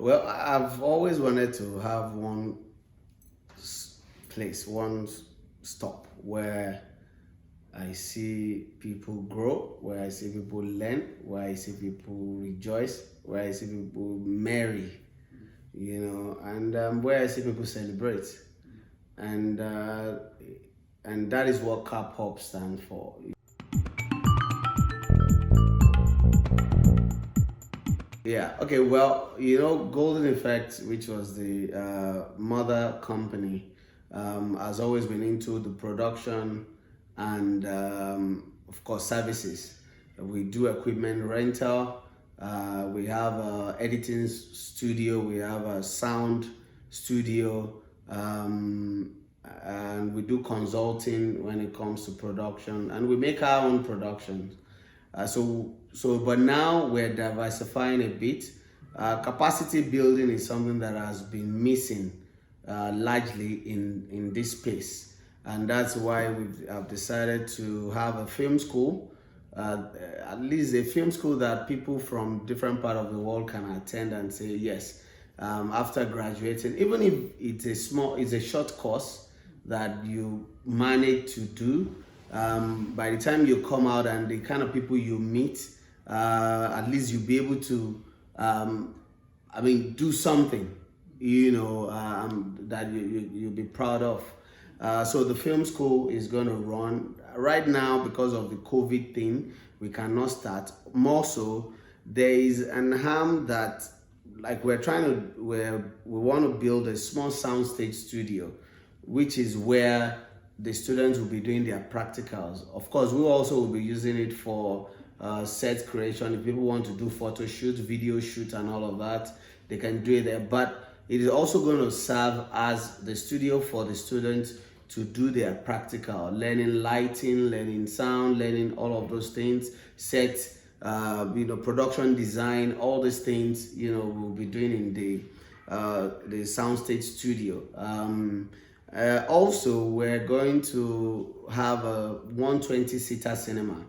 Well, I've always wanted to have one place, one stop where I see people grow, where I see people learn, where I see people rejoice, where I see people marry, and where I see people celebrate. And uh, and that is what KAP Hub stands for. Yeah, okay, well, Golden Effect, which was the mother company, has always been into the production and, of course, services. We do equipment rental, we have a editing studio, we have a sound studio, and we do consulting when it comes to production, and we make our own productions. But now we're diversifying a bit. Capacity building is something that has been missing largely in this space, and that's why I've decided to have a film school, at least a film school that people from different part of the world can attend and say yes. After graduating, even if it's a short course that you manage to do, by the time you come out and the kind of people you meet, at least you'll be able to, do something, that you'll be proud of. So the film school is going to run right now because of the COVID thing. We cannot start. More so, there is an harm that, like, we want to build a small soundstage studio, which is where the students will be doing their practicals. Of course, we also will be using it for set creation. If people want to do photo shoots, video shoots, and all of that, they can do it there. But it is also going to serve as the studio for the students to do their practical, learning lighting, learning sound, learning all of those things, set, production design, all these things, we'll be doing in the soundstage studio. Also, we're going to have a 120-seater cinema.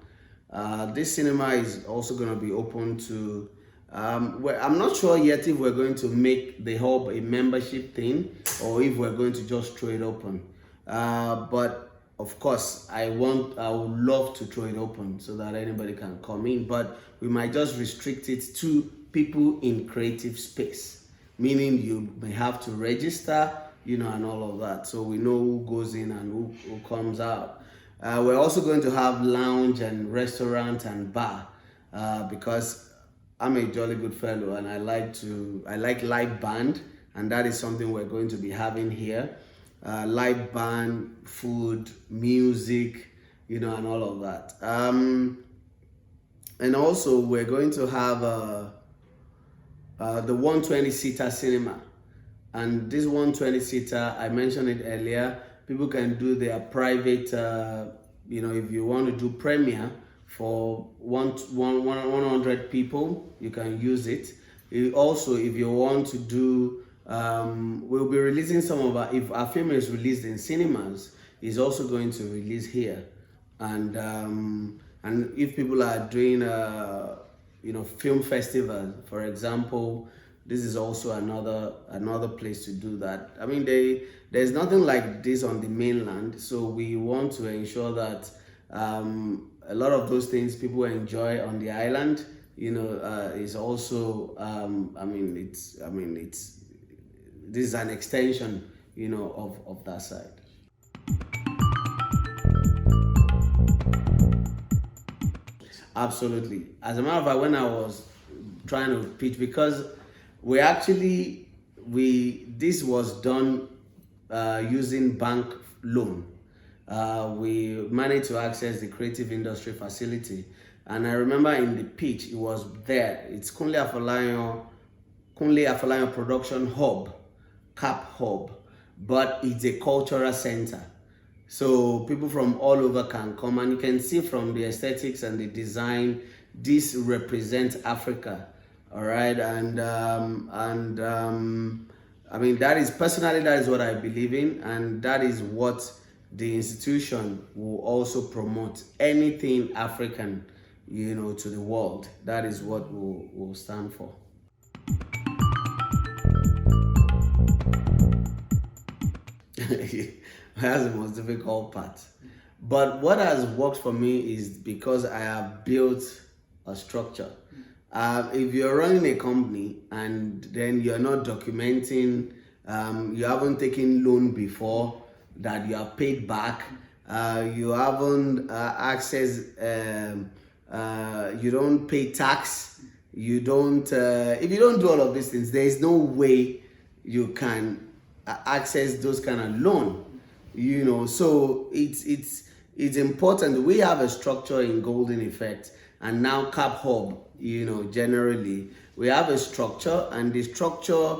This cinema is also going to be open to, I'm not sure yet if we're going to make the hub a membership thing or if we're going to just throw it open. But of course, I would love to throw it open so that anybody can come in, but we might just restrict it to people in creative space, meaning you may have to register, and all of that, so we know who goes in and who comes out. We're also going to have lounge and restaurant and bar, because I'm a jolly good fellow and I like live band, and that is something we're going to be having here. Live band, food, music, and all of that. And also we're going to have the 120-seater cinema. And this 120-seater, I mentioned it earlier, people can do their private, if you want to do premiere for 100 people, you can use it. Also, if you want to do, we'll be releasing some of if our film is released in cinemas, it's also going to release here. And if people are doing, film festival, for example, this is also another place to do that. I mean, there's nothing like this on the mainland, so we want to ensure that a lot of those things people enjoy on the island, is also, this is an extension, of that side. Absolutely. As a matter of fact, when I was trying to pitch, because this was done using bank loan. We managed to access the creative industry facility, and I remember in the pitch it was there. It's Kunle Afolayan Production Hub, KAP Hub, but it's a cultural center. So people from all over can come, and you can see from the aesthetics and the design, this represents Africa. All right, that is what I believe in, and that is what the institution will also promote. Anything African, to the world. That is what we'll stand for. That's the most difficult part. But what has worked for me is because I have built a structure. If you're running a company and then you're not documenting, you haven't taken loan before that you have paid back, you haven't accessed, you don't pay tax, you don't, if you don't do all of these things, there is no way you can access those kind of loan. So it's important. We have a structure in Golden Effect, and now KAP Hub. Generally we have a structure, and the structure,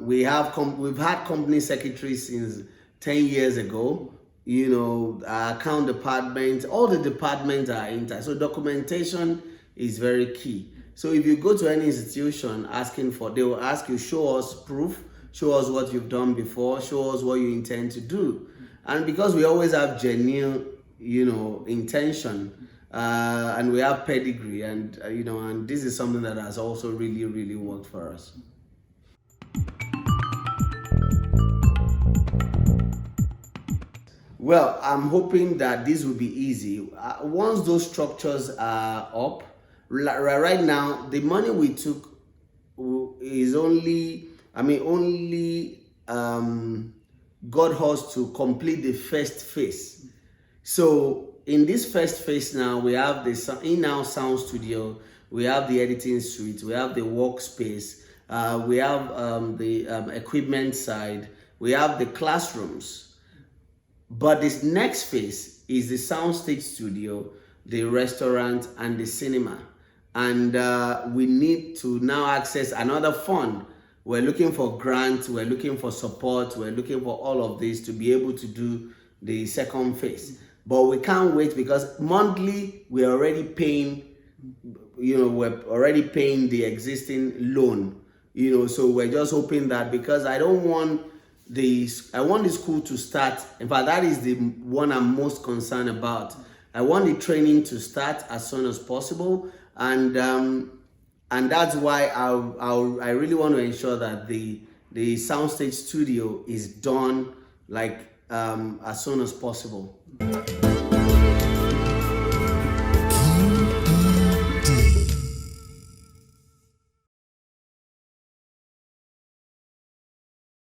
we've had company secretaries since 10 years ago. Our account department, all the departments are intact. So documentation is very key. So if you go to any institution asking for, they will ask you, show us proof, show us what you've done before, show us what you intend to do. And because we always have genuine, intention, and we have pedigree, and and this is something that has also really, really worked for us. Well, I'm hoping that this will be easy. Once those structures are up, right now, the money we took is only got us to complete the first phase. So in this first phase now, we have the in-house sound studio, we have the editing suite, we have the workspace, we have the equipment side, we have the classrooms. But this next phase is the soundstage studio, the restaurant, and the cinema. And we need to now access another fund. We're looking for grants, we're looking for support, we're looking for all of this to be able to do the second phase. But we can't wait, because monthly we're already paying, we're already paying the existing loan. So we're just hoping that, because I want the school to start. In fact, that is the one I'm most concerned about. I want the training to start as soon as possible, and that's why I really want to ensure that the soundstage studio is done as soon as possible.